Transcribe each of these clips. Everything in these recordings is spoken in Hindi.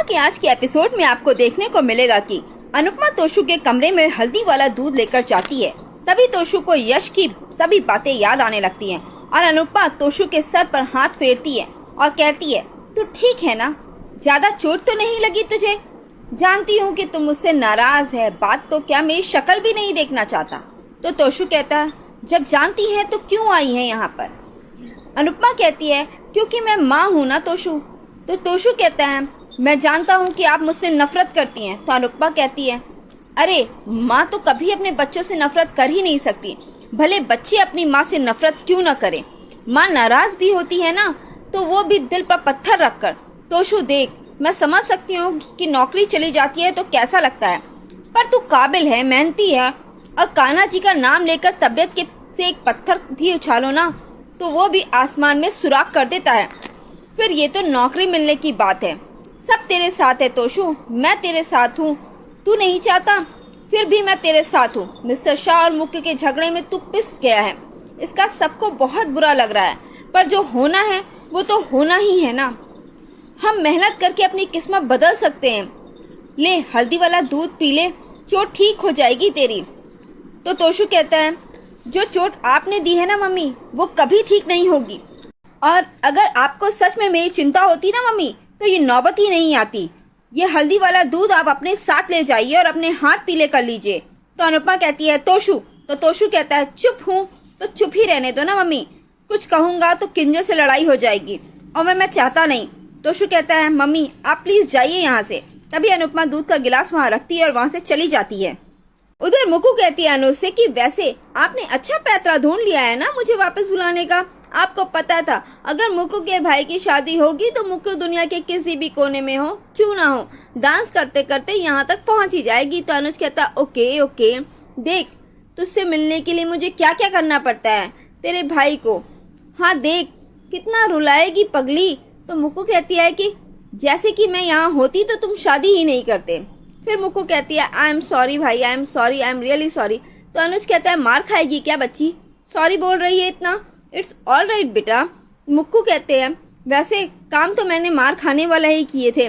कि आज के एपिसोड में आपको देखने को मिलेगा कि अनुपमा तोशु के कमरे में हल्दी वाला दूध लेकर जाती है। तभी तोशु को यश की सभी बातें याद आने लगती हैं और अनुपमा तोशु के सर पर हाथ फेरती है और कहती है, तू ठीक है ना? ज्यादा चोट तो नहीं लगी तुझे? जानती हूँ कि तुम मुझसे नाराज है, बात तो क्या मेरी शक्ल भी नहीं देखना चाहता। तो तोशु कहता है, जब जानती है तो क्यों आई है यहाँ पर? अनुपमा कहती है, क्योंकि मैं माँ हूँ ना तोशु। तो तोशु कहता है, मैं जानता हूँ कि आप मुझसे नफरत करती हैं। तो अनुपमा कहती है, अरे माँ तो कभी अपने बच्चों से नफरत कर ही नहीं सकती, भले बच्चे अपनी माँ से नफरत क्यों न करें। माँ नाराज भी होती है ना, तो वो भी दिल पर पत्थर रखकर। तोशु देख, मैं समझ सकती हूँ कि नौकरी चली जाती है तो कैसा लगता है, पर तू काबिल है, मेहनती है, और कान्हा जी का नाम लेकर तबीयत के से एक पत्थर भी उछालो ना तो वो भी आसमान में सुराख कर देता है। फिर ये तो नौकरी मिलने की बात है। सब तेरे साथ है तोशु, मैं तेरे साथ हूँ। तू नहीं चाहता, फिर भी मैं तेरे साथ हूँ। मिस्टर शाह और मुक्के के झगड़े में तू पिस गया है, इसका सबको बहुत बुरा लग रहा है, पर जो होना है वो तो होना ही है ना। हम मेहनत करके अपनी किस्मत बदल सकते हैं। ले हल्दी वाला दूध पी ले, चोट ठीक हो जाएगी तेरी। तो तोशु कहता है, जो चोट आपने दी है ना मम्मी, वो कभी ठीक नहीं होगी, और अगर आपको सच में मेरी चिंता होती ना मम्मी, तो ये नौबत ही नहीं आती। ये हल्दी वाला दूध आप अपने साथ ले जाइए और अपने हाथ पीले कर लीजिए। तो अनुपमा कहती है, तोशु। तो तोशु कहता है, चुप हूँ तो चुप ही रहने दो ना मम्मी, कुछ कहूँगा तो किंजल से लड़ाई हो जाएगी और मैं चाहता नहीं। तोशु कहता है, मम्मी आप प्लीज जाइए यहाँ से। तभी अनुपमा दूध का गिलास वहाँ रखती है और वहाँ से चली जाती है। उधर मुक्कू कहती है अनु से कि वैसे आपने अच्छा पैतरा ढूंढ लिया है ना मुझे वापस बुलाने का। आपको पता था अगर मुक्कू के भाई की शादी होगी तो मुक्कू दुनिया के किसी भी कोने में हो क्यों ना हो, डांस करते करते यहाँ तक पहुँच ही जाएगी। तो अनुज कहता, ओके ओके, देख तुझसे मिलने के लिए मुझे क्या क्या करना पड़ता है तेरे भाई को। हाँ देख कितना रुलाएगी पगली। तो मुक्कू कहती है कि जैसे कि मैं यहाँ होती तो तुम शादी ही नहीं करते। फिर मुक्कू कहती है, आई एम सॉरी भाई, I am sorry, I am really sorry. तो अनुज कहता है, मार खाएगी क्या बच्ची, सॉरी बोल रही है इतना? इट्स ऑल राइट बेटा। मुक्कू कहते हैं, वैसे काम तो मैंने मार खाने वाला ही किए थे,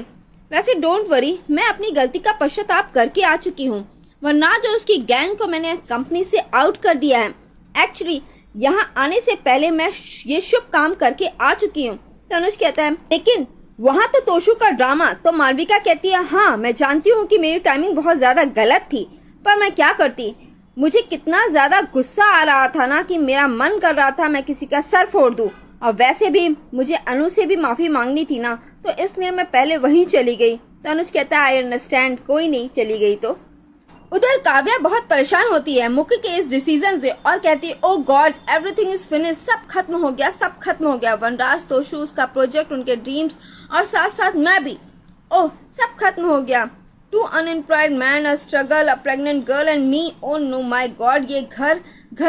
वैसे डोंट वरी, मैं अपनी गलती का पश्चाताप करके आ चुकी हूँ, वरना जो उसकी गैंग को मैंने कंपनी से आउट कर दिया है। एक्चुअली यहाँ आने से पहले मैं ये शुभ काम करके आ चुकी हूँ। तो अनुज कहता है, लेकिन वहाँ तो तोशु का ड्रामा। तो मालविका कहती है, हाँ मैं जानती हूँ कि मेरी टाइमिंग बहुत ज्यादा गलत थी, पर मैं क्या करती, मुझे कितना ज्यादा गुस्सा आ रहा था ना कि मेरा मन कर रहा था मैं किसी का सर फोड़ दूं, और वैसे भी मुझे अनु से भी माफी मांगनी थी ना, तो इसलिए मैं पहले वहीं चली गई। तो अनुज कहता है, आई अंडरस्टैंड, कोई नहीं, चली गई तो। उधर काव्या बहुत परेशान होती है मुक्की के इस डिसीजन से और कहती है, ओ गॉड एवरीथिंग इज फिनिश, सब खत्म हो गया, सब खत्म हो गया। वनराज, तोशु, उसका प्रोजेक्ट, उनके ड्रीम्स, और साथ साथ मैं भी, ओह सब खत्म हो गया। Two unemployed man, a struggle, a pregnant girl and me, oh no my god, ये घर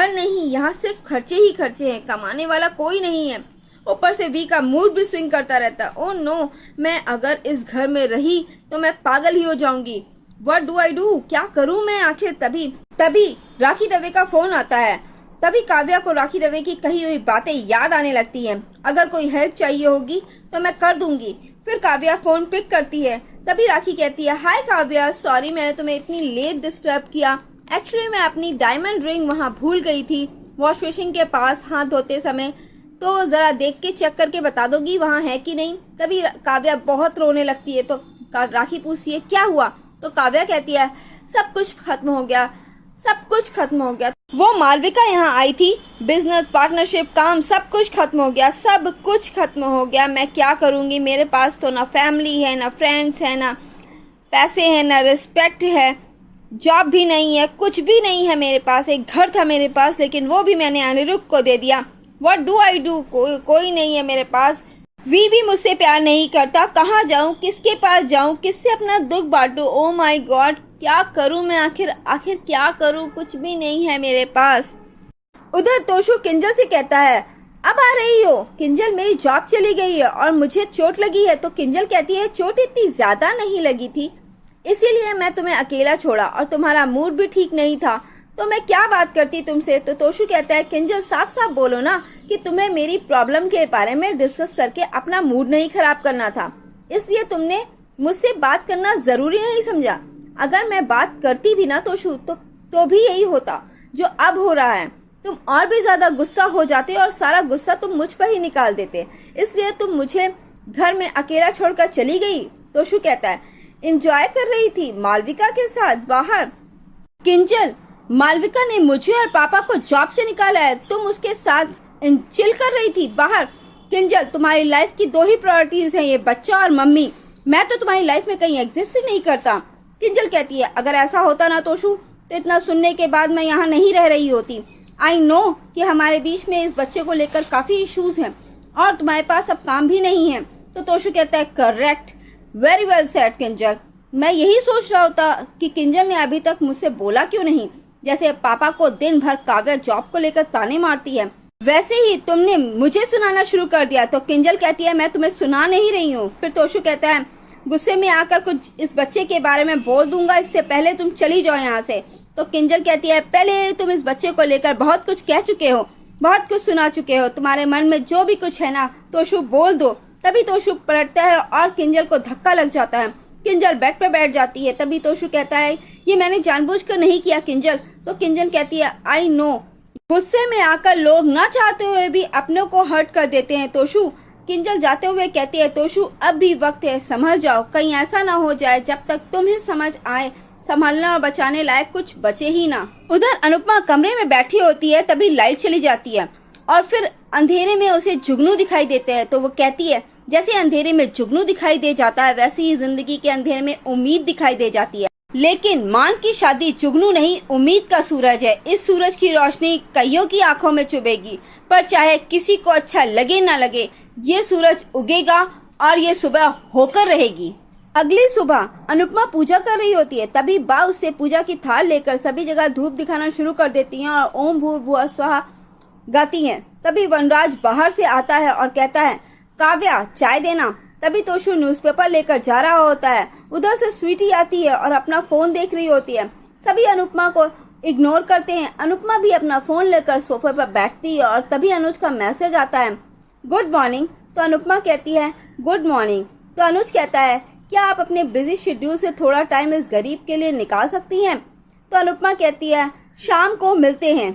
नहीं, यहाँ सिर्फ खर्चे ही खर्चे हैं, कमाने वाला कोई नहीं है, ऊपर से वी का मूड भी स्विंग करता रहता। ओ नो, मैं अगर इस घर में रही तो मैं पागल ही हो जाऊंगी। What do I do? क्या करूँ मैं आखिर? तभी राखी दवे का फोन आता है। तभी काव्या को राखी दवे की कही हुई बातें याद आने लगती हैं। अगर कोई हेल्प चाहिए होगी तो मैं कर दूंगी। फिर काव्या फोन पिक करती है। तभी राखी कहती है, हाय काव्या, सॉरी मैंने तुम्हें इतनी लेट डिस्टर्ब किया। एक्चुअली मैं अपनी डायमंड रिंग वहाँ भूल गई थी वॉश बेसिन के पास हाथ धोते समय, तो जरा देख के चेक करके बता दोगी वहाँ है कि नहीं। तभी काव्या बहुत रोने लगती है। तो राखी पूछती है, क्या हुआ? तो काव्या कहती है, सब कुछ खत्म हो गया, सब कुछ खत्म हो गया। वो मालविका यहाँ आई थी, बिजनेस पार्टनरशिप, काम, सब कुछ खत्म हो गया, सब कुछ खत्म हो गया। मैं क्या करूँगी, मेरे पास तो ना फैमिली है, ना फ्रेंड्स है, ना पैसे है, ना रिस्पेक्ट है, जॉब भी नहीं है, कुछ भी नहीं है मेरे पास। एक घर था मेरे पास, लेकिन वो भी मैंने अनिरुद्ध को दे दिया। What do I do? कोई नहीं है मेरे पास। वी भी मुझसे प्यार नहीं करता, कहाँ जाऊँ, किसके पास जाऊँ, किससे अपना दुख बांटूं? ओ माय गॉड, क्या करूँ मैं आखिर क्या करूँ, कुछ भी नहीं है मेरे पास। उधर तोशु किंजल से कहता है, अब आ रही हो? किंजल, मेरी जॉब चली गई है और मुझे चोट लगी है। तो किंजल कहती है, चोट इतनी ज्यादा नहीं लगी थी, इसीलिए मैं तुम्हें अकेला छोड़ा, और तुम्हारा मूड भी ठीक नहीं था, तो मैं क्या बात करती तुमसे। तो तोशु कहता है, किंजल साफ साफ बोलो ना कि तुम्हें मेरी प्रॉब्लम के बारे में डिस्कस करके अपना मूड नहीं खराब करना था, इसलिए तुमने मुझसे बात करना जरूरी नहीं समझा। अगर मैं बात करती भी ना तोशु तो भी यही होता जो अब हो रहा है। तुम और भी ज्यादा गुस्सा हो जाते और सारा गुस्सा तुम मुझ पर ही निकाल देते, इसलिए तुम मुझे घर में अकेला छोड़कर चली गई। तोशु कहता है, एंजॉय कर रही थी मालविका के साथ बाहर। किंजल, मालविका ने मुझे और पापा को जॉब से निकाला है, तुम उसके साथ चिल कर रही थी बाहर। किंजल, तुम्हारी लाइफ की दो ही प्रायोरिटीज हैं, ये बच्चा और मम्मी। मैं तो तुम्हारी लाइफ में कहीं एग्जिस्ट ही नहीं करता। किंजल कहती है, अगर ऐसा होता ना तोशु तो इतना सुनने के बाद मैं यहाँ नहीं रह रही होती। आई नो कि हमारे बीच में इस बच्चे को लेकर काफी इश्यूज हैं और तुम्हारे पास अब काम भी नहीं है। तो तोशु कहता है, correct, very well said Kinjal. मैं यही सोच रहा होता कि किंजल ने अभी तक मुझसे बोला क्यों नहीं। जैसे पापा को दिन भर काव्या जॉब को लेकर ताने मारती है, वैसे ही तुमने मुझे सुनाना शुरू कर दिया। तो किंजल कहती है, मैं तुम्हें सुना नहीं रही हूँ। फिर तोशु कहता है, गुस्से में आकर कुछ इस बच्चे के बारे में बोल दूंगा, इससे पहले तुम चली जाओ यहाँ से। तो किंजल कहती है, पहले तुम इस बच्चे को लेकर बहुत कुछ कह चुके हो, बहुत कुछ सुना चुके हो, तुम्हारे मन में जो भी कुछ है ना तोशु बोल दो। तभी तोशु पलटता है और किंजल को धक्का लग जाता है। किंजल बेड पे बैठ जाती है। तभी तोशु कहता है, ये मैंने जानबूझकर नहीं किया किंजल। तो किंजल कहती है, आई नो, गुस्से में आकर लोग ना चाहते हुए भी अपनों को हर्ट कर देते हैं तोशु। किंजल जाते हुए कहती है, तोशु अब भी वक्त है, संभल जाओ, कहीं ऐसा ना हो जाए जब तक तुम्हें समझ आए संभालने और बचाने लायक कुछ बचे ही ना। उधर अनुपमा कमरे में बैठी होती है, तभी लाइट चली जाती है और फिर अंधेरे में उसे जुगनू दिखाई देते हैं। तो वो कहती है, जैसे अंधेरे में जुगनू दिखाई दे जाता है वैसे ही जिंदगी के अंधेरे में उम्मीद दिखाई दे जाती है। लेकिन मान की शादी जुगनू नहीं, उम्मीद का सूरज है। इस सूरज की रोशनी कईयों की आंखों में चुभेगी, पर चाहे किसी को अच्छा लगे ना लगे, ये सूरज उगेगा और ये सुबह होकर रहेगी। अगली सुबह अनुपमा पूजा कर रही होती है। तभी बा उससे पूजा की थाल लेकर सभी जगह धूप दिखाना शुरू कर देती हैं और ओम भूर्भुवः स्वः गाती हैं। तभी वनराज बाहर से आता है और कहता है, काव्या चाय देना। तभी तोशु न्यूज़पेपर लेकर जा रहा होता है। उधर से स्वीटी आती है और अपना फोन देख रही होती है। सभी अनुपमा को इग्नोर करते हैं। अनुपमा भी अपना फोन लेकर सोफे पर बैठती है और तभी अनुज का मैसेज आता है, गुड मॉर्निंग। तो अनुपमा कहती है, गुड मॉर्निंग। तो अनुज कहता है, क्या आप अपने बिजी शेड्यूल से थोड़ा टाइम इस गरीब के लिए निकाल सकती हैं? तो अनुपमा कहती है, शाम को मिलते हैं।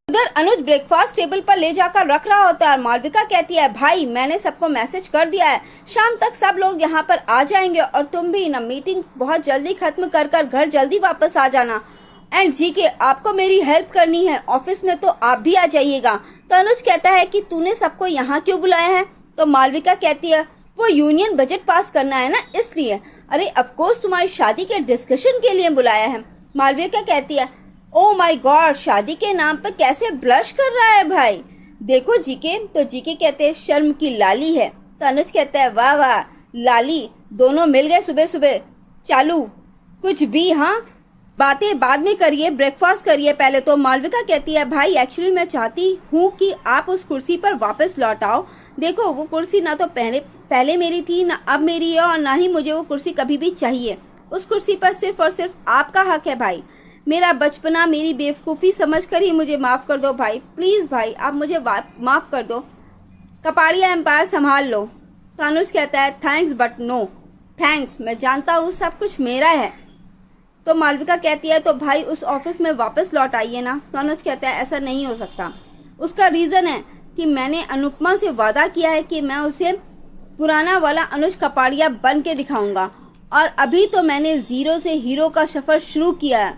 उधर अनुज ब्रेकफास्ट टेबल पर ले जाकर रख रहा होता है और मालविका कहती है, भाई मैंने सबको मैसेज कर दिया है, शाम तक सब लोग यहाँ पर आ जाएंगे और तुम भी ना मीटिंग बहुत जल्दी खत्म कर घर जल्दी वापस आ जाना। एंड जी के आपको मेरी हेल्प करनी है ऑफिस में, तो आप भी आ जाइएगा। तो अनुज कहता है कि तूने सबको यहाँ क्यों बुलाया है? तो मालविका कहती है, वो यूनियन बजट पास करना है ना, इसलिए। अरे ऑफकोर्स तुम्हारी शादी के डिस्कशन के लिए बुलाया है। मालविका कहती है, ओ माय गॉड, शादी के नाम पर कैसे ब्लश कर रहा है भाई, देखो जीके। तो जीके कहते हैं, शर्म की लाली है। तो अनुज कहता है, वाह वाह लाली, दोनों मिल गए सुबह सुबह, चालू कुछ भी। हाँ, बातें बाद में करिए, ब्रेकफास्ट करिए पहले। तो मालविका कहती है, भाई एक्चुअली मैं चाहती हूँ कि आप उस कुर्सी पर वापस लौट आओ। देखो वो कुर्सी ना तो पहले मेरी थी, ना अब मेरी है, और ना ही मुझे वो कुर्सी कभी भी चाहिए। उस कुर्सी पर सिर्फ और सिर्फ आपका हक है भाई। मेरा बचपना, मेरी बेवकूफ़ी समझकर ही मुझे माफ कर दो भाई, प्लीज भाई आप मुझे माफ कर दो, कपाड़िया एम्पायर संभाल लो। तो अनुज कहता है, थैंक्स बट नो थैंक्स, मैं जानता हूँ सब कुछ मेरा है। तो मालविका कहती है, तो भाई उस ऑफिस में वापस लौट आइए ना। तो अनुज कहता है, ऐसा नहीं हो सकता। उसका रीजन है कि मैंने अनुपमा से वादा किया है कि मैं उसे पुराना वाला अनुज कपाड़िया बन के दिखाऊंगा, और अभी तो मैंने जीरो से हीरो का सफर शुरू किया है।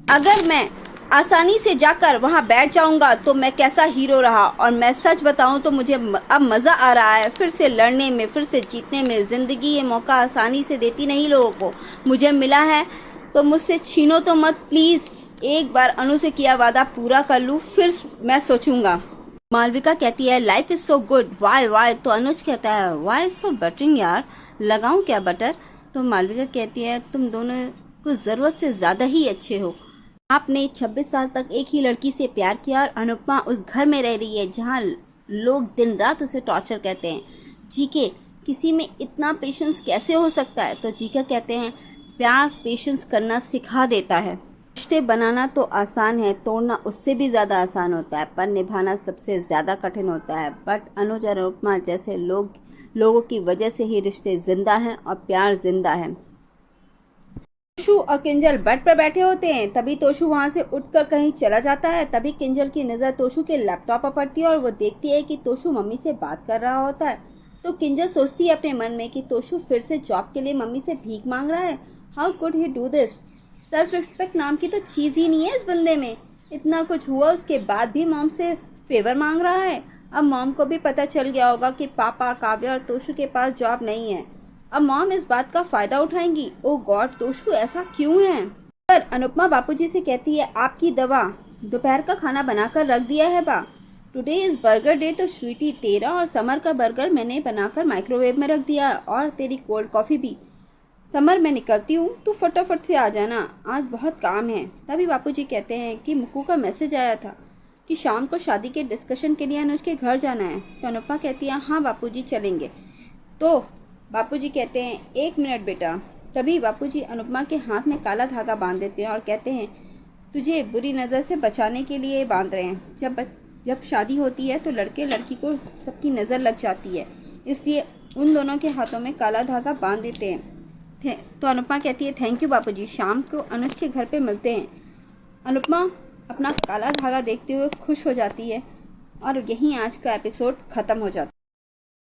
अगर मैं आसानी से जाकर वहां बैठ जाऊंगा तो मैं कैसा हीरो रहा। और मैं सच बताऊं तो मुझे अब मजा आ रहा है फिर से लड़ने में, फिर से जीतने में। जिंदगी ये मौका आसानी से देती नहीं लोगों को, मुझे मिला है तो मुझसे छीनो तो मत प्लीज। एक बार अनु से किया वादा पूरा कर लूं, फिर मैं सोचूंगा। मालविका कहती है, life is so good, why. तो अनुज कहता है, वाई इज सो बटरिंग यार, लगाऊं क्या बटर? तो मालविका कहती है, तुम दोनों को जरूरत से ज्यादा ही अच्छे हो। आपने 26 साल तक एक ही लड़की से प्यार किया और अनुपमा उस घर में रह रही है जहाँ लोग दिन रात उसे टॉर्चर कहते हैं। जीके, किसी में इतना पेशेंस कैसे हो सकता है? तो जीका कहते हैं, प्यार पेशेंस करना सिखा देता है। रिश्ते बनाना तो आसान है, तोड़ना उससे भी ज़्यादा आसान होता है, पर निभाना सबसे ज़्यादा कठिन होता है। बट अनुज और अनुपमा जैसे लोग लोगों की वजह से ही रिश्ते जिंदा हैं और प्यार जिंदा है। तोशु और किंजल बेड पर बैठे होते हैं, तभी तोशु वहां से उठकर कहीं चला जाता है। तभी किंजल की नजर तोशु के लैपटॉप पर पड़ती है और वो देखती है कि तोशु मम्मी से बात कर रहा होता है। तो किंजल सोचती है अपने मन में कि तोशु फिर से जॉब के लिए मम्मी से भीख मांग रहा है। How could he do this? Self respect नाम की तो चीज ही नहीं है इस बंदे में। इतना कुछ हुआ उसके बाद भी मॉम से फेवर मांग रहा है। अब मॉम को भी पता चल गया होगा कि पापा, काव्या और तोशु के पास जॉब नहीं है। अब मॉम इस बात का फायदा उठाएंगी। ओ गॉड, तोशु ऐसा क्यों है? पर अनुपमा बापूजी से कहती है, आपकी दवा, दोपहर का खाना बनाकर रख दिया है बा। टुडे इज बर्गर डे, तो स्वीटी तेरा और समर का बर्गर मैंने बनाकर माइक्रोवेव में रख दिया और तेरी कोल्ड कॉफी भी। समर मैं निकलती हूँ, तू फटाफट से आ जाना, आज बहुत काम है। तभी बापूजी कहते हैं कि मुक्कू का मैसेज आया था कि शाम को शादी के डिस्कशन के लिए अनुज के घर जाना है। तो अनुपमा कहती है, हाँ बापूजी चलेंगे। तो बापूजी कहते हैं, 1 मिनट बेटा। तभी बापूजी अनुपमा के हाथ में काला धागा बांध देते हैं और कहते हैं, तुझे बुरी नज़र से बचाने के लिए बांध रहे हैं। जब शादी होती है तो लड़के लड़की को सबकी नज़र लग जाती है, इसलिए उन दोनों के हाथों में काला धागा बांध देते हैं। तो अनुपमा कहती है, थैंक यू बापूजी, शाम को अनुज के घर पे मिलते हैं। अनुपमा अपना काला धागा देखते हुए खुश हो जाती है और यहीं आज का एपिसोड खत्म हो जाता है।